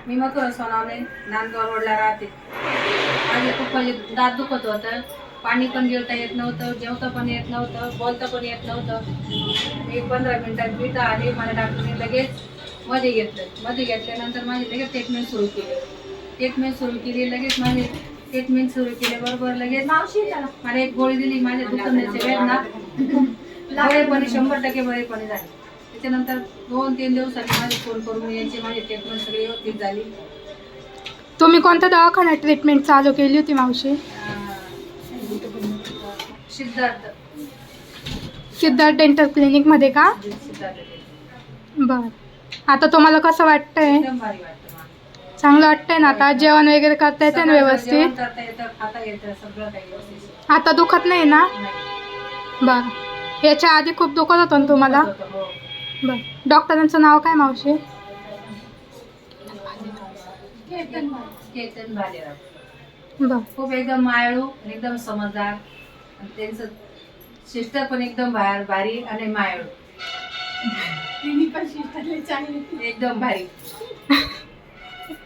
मी मथुरा सोनावणे नांदगाव रोडला राहते. माझे खूप म्हणजे दात दुखत होतं, पाणी पण गिळता येत नव्हतं, जेवता पण येत नव्हतं, बोलता पण येत नव्हतं. मी 15 मिनिटात इथं आले. मला डॉक्टरने लगेच मध्ये घेतल्यानंतर माझी लगेच ट्रीटमेंट सुरू केली. लगेच माझी ट्रीटमेंट सुरू केल्याबरोबर लगेच मला एक गोळी दिली. माझ्या दुखण्याचे वेदना बरेपणे 100% बरेपणे झाले. त्याच्यानंतर 2-3 दिवसांनी माझे फोन करून यायचे, माझी ट्रीटमेंट सगळी व्यवस्थित झाली. तुम्ही कोणत्या दवाखान्यात ट्रीटमेंट चालू केली होती मावशी? सिद्धार्थ डेंटल क्लिनिक मध्ये का? सिद्धार्थ बर. आता तुम्हाला कसं वाटतंय? एकदम भारी वाटतं मला. चांगलं वाटतंय ना? आता जेवण वगैरे करता येतं ना जेवण व्यवस्थित? करता येतं, खाता येतं, सगळं काही व्यवस्थित. आता दुखत नाही ना? नाही. बर. याच्या आधी खूप दुखत होतं ना तुम्हाला? दुखत होतं, हो. बर. डॉक्टरांचं नाव काय मावशी? केतन भालेराव. बर. खूप एकदम मायाळू आणि एकदम समजदार, आणि त्यांचं सिस्टर पण एकदम भारी आणि मायाळू. एकदम भारी.